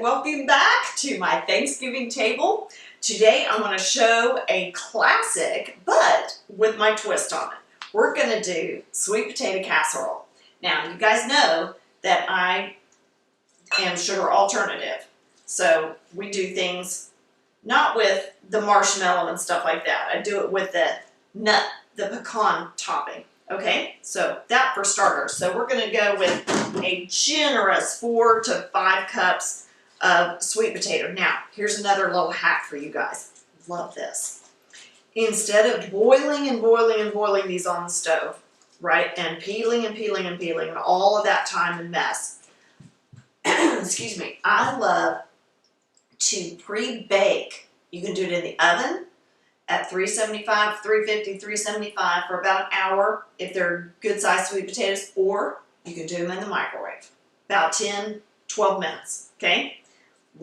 welcome back to my Thanksgiving table. Today I'm going to show a classic, but with my twist on it. We're going to do sweet potato casserole. Now, you guys know that I am sugar alternative. So we do things not with the marshmallow and stuff like that. I do it with the nut, the pecan topping. Okay, so that for starters. So we're going to go with a generous 4 to 5 cups of sweet potato. Now, here's another little hack for you guys. Love this. Instead of boiling and boiling and boiling these on the stove, right, and peeling and peeling and peeling and all of that time and mess, excuse me, I love to pre-bake. You can do it in the oven at 375, 350, 375 for about an hour if they're good sized sweet potatoes, or you can do them in the microwave. About 10, 12 minutes, okay?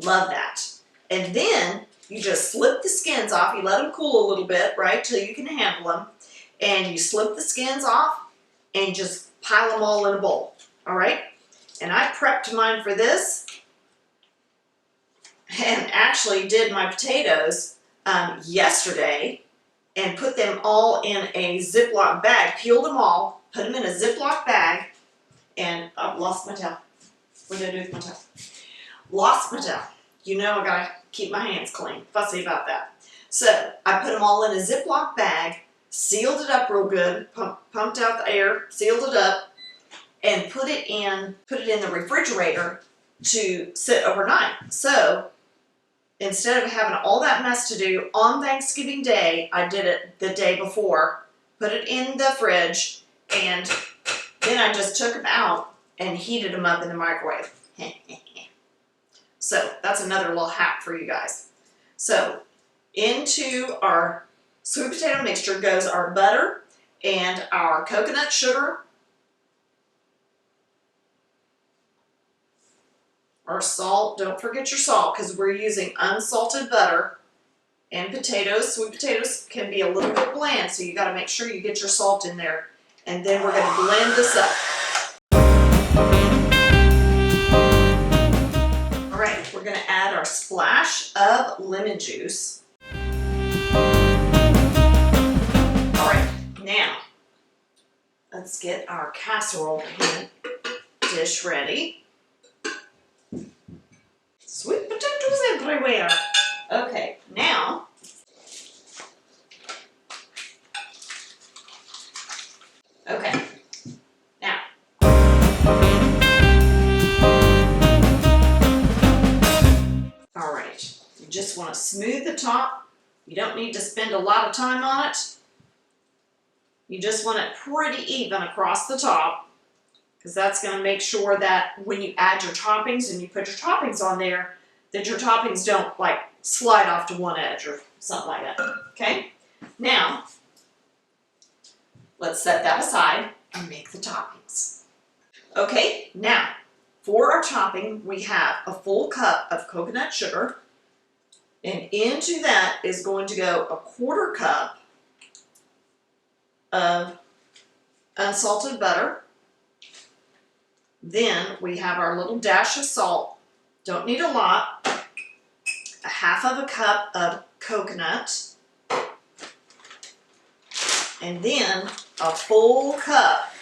Love that. And then you just slip the skins off. You let them cool a little bit, right, till you can handle them. And you slip the skins off and just pile them all in a bowl, all right? And I prepped mine for this and actually did my potatoes yesterday and put them all in a Ziploc bag, peeled them all, put them in a Ziploc bag, and I've lost my towel. What did I do with my towel? Lost my towel. You know I gotta keep my hands clean. Fussy about that. So I put them all in a Ziploc bag, sealed it up real good, pumped out the air, sealed it up, and put it in the refrigerator to sit overnight. So instead of having all that mess to do on Thanksgiving Day, I did it the day before, put it in the fridge, and then I just took them out and heated them up in the microwave. So that's another little hack for you guys. So into our sweet potato mixture goes our butter and our coconut sugar, our salt. Don't forget your salt because we're using unsalted butter, and potatoes. Sweet potatoes can be a little bit bland, so you got to make sure you get your salt in there. And then we're going to blend this up. All right, we're going to add our splash of lemon juice. All right, now let's get our casserole dish ready. Sweet potatoes everywhere. Okay, now all right, you just want to smooth the top. You don't need to spend a lot of time on it. You just want it pretty even across the top, because that's going to make sure that when you add your toppings and you put your toppings on there, that your toppings don't like slide off to one edge or something like that. Okay? Now, let's set that aside and make the toppings. Okay, now for our topping, we have a full cup of coconut sugar, and into that is going to go a 1/4 cup of unsalted butter. Then we have our little dash of salt. Don't need a lot. A 1/2 cup of coconut. And then a full cup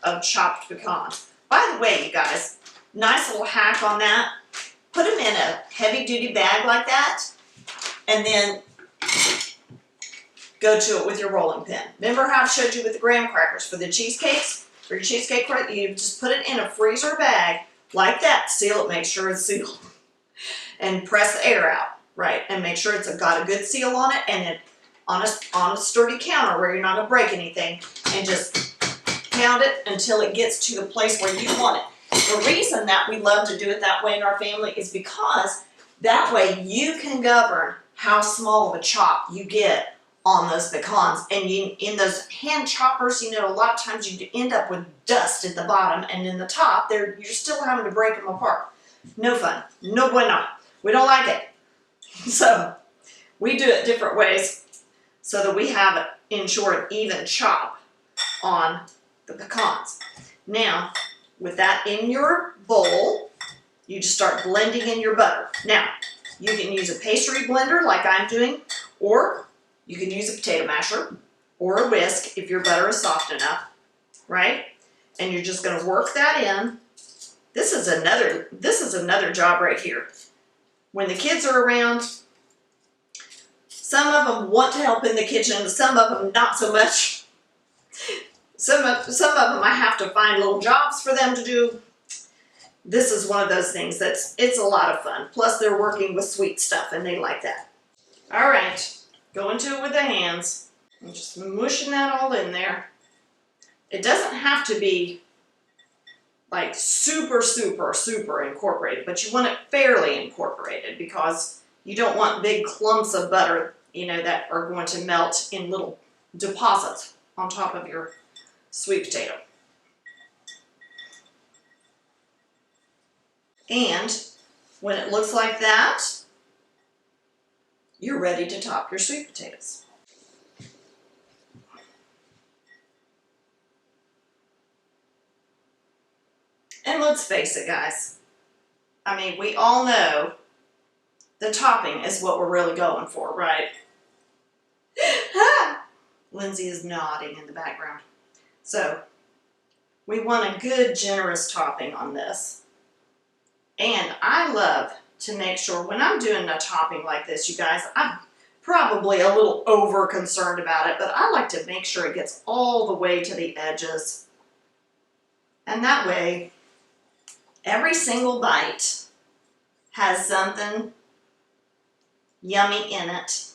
of chopped pecans. By the way, you guys, nice little hack on that. Put them in a heavy-duty bag like that, and then go to it with your rolling pin. Remember how I showed you with the graham crackers for the cheesecakes? For your cheesecake, you just put it in a freezer bag like that. Seal it, make sure it's sealed, and press the air out, right? And make sure it's got a good seal on it, and it on a sturdy counter where you're not gonna break anything, and just pound it until it gets to the place where you want it. The reason that we love to do it that way in our family is because that way you can govern how small of a chop you get on those pecans. And in those hand choppers, you know, a lot of times you end up with dust at the bottom, and in the top, you're still having to break them apart. No fun. No bueno. We don't like it. So we do it different ways so that we have an even chop on the pecans. Now, with that in your bowl, you just start blending in your butter. Now, you can use a pastry blender like I'm doing, or you can use a potato masher or a whisk if your butter is soft enough, right? And you're just gonna work that in. This is another job right here. When the kids are around, some of them want to help in the kitchen, some of them not so much. Some of them I have to find little jobs for them to do. This is one of those things it's a lot of fun. Plus they're working with sweet stuff and they like that. All right, go into it with the hands. I'm just mushing that all in there. It doesn't have to be like super, super, super incorporated, but you want it fairly incorporated because you don't want big clumps of butter, you know, that are going to melt in little deposits on top of your sweet potato. And when it looks like that, you're ready to top your sweet potatoes. And let's face it, guys. I mean, we all know the topping is what we're really going for, right? Lindsay is nodding in the background. So, we want a good, generous topping on this. And I love to make sure when I'm doing a topping like this, you guys, I'm probably a little over concerned about it, but I like to make sure it gets all the way to the edges. And that way, every single bite has something yummy in it.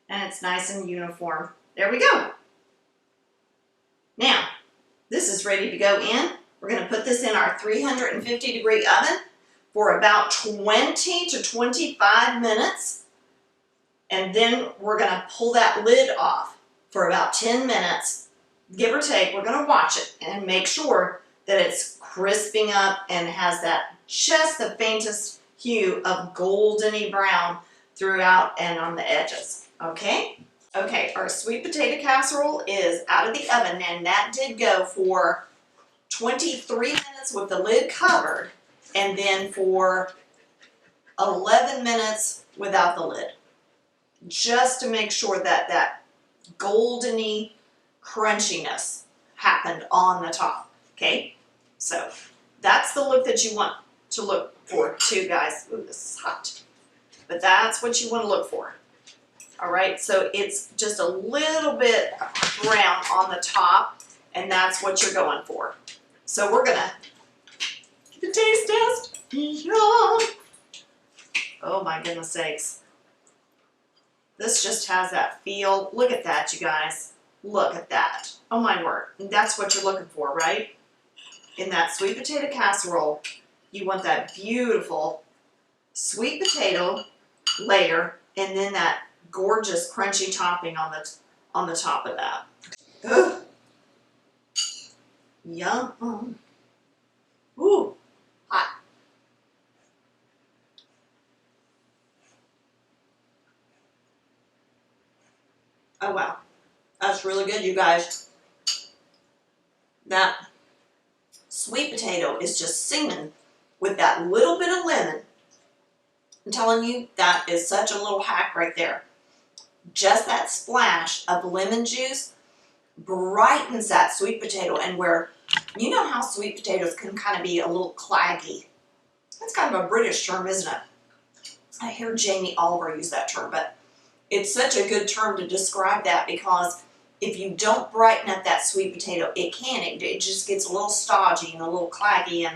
And it's nice and uniform. There we go. Now, this is ready to go in. We're going to put this in our 350-degree oven for about 20 to 25 minutes. And then we're going to pull that lid off for about 10 minutes. Give or take, we're going to watch it and make sure that it's crisping up and has that just the faintest hue of goldeny brown throughout and on the edges. Okay? Okay, our sweet potato casserole is out of the oven, and that did go for 23 minutes with the lid covered, and then for 11 minutes without the lid. Just to make sure that that goldeny crunchiness happened on the top, okay? So that's the look that you want to look for too, guys. Ooh, this is hot. But that's what you want to look for. All right, so it's just a little bit brown on the top, and that's what you're going for. So we're gonna get the taste test. Yum! Oh my goodness sakes. This just has that feel. Look at that, you guys. Look at that. Oh my word. And that's what you're looking for, right? In that sweet potato casserole, you want that beautiful sweet potato layer, and then that gorgeous crunchy topping on the top of that. Ugh. Yum. Ooh, hot. Oh wow, that's really good, you guys. That sweet potato is just singing with that little bit of lemon. I'm telling you, that is such a little hack right there. Just that splash of lemon juice brightens that sweet potato, and where, you know how sweet potatoes can kind of be a little claggy. That's kind of a British term, isn't it? I hear Jamie Oliver use that term, but it's such a good term to describe that, because if you don't brighten up that sweet potato, it just gets a little stodgy and a little claggy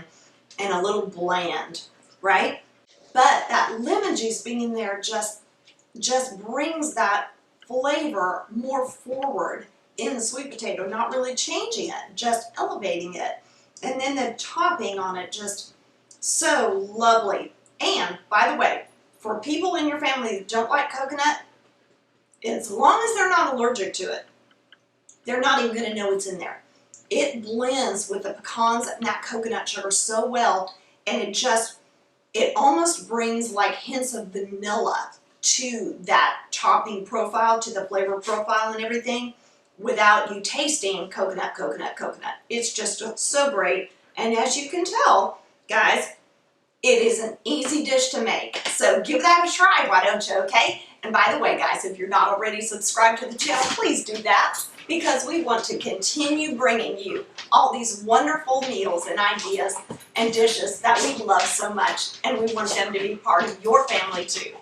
and a little bland, right? But that lemon juice being in there just brings that flavor more forward in the sweet potato, not really changing it, just elevating it. And then the topping on it, just so lovely. And by the way, for people in your family that don't like coconut, as long as they're not allergic to it, they're not even going to know it's in there. It blends with the pecans and that coconut sugar so well, and it almost brings like hints of vanilla to that topping profile, to the flavor profile and everything. without you tasting coconut, coconut, coconut. It's just so great. And as you can tell, guys, it is an easy dish to make. So give that a try, why don't you, okay? And by the way, guys, if you're not already subscribed to the channel, please do that, because we want to continue bringing you all these wonderful meals and ideas and dishes that we love so much, and we want them to be part of your family too.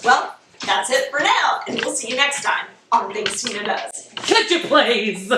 Well, that's it for now, and we'll see you next time on Things Tina Does. Could you please?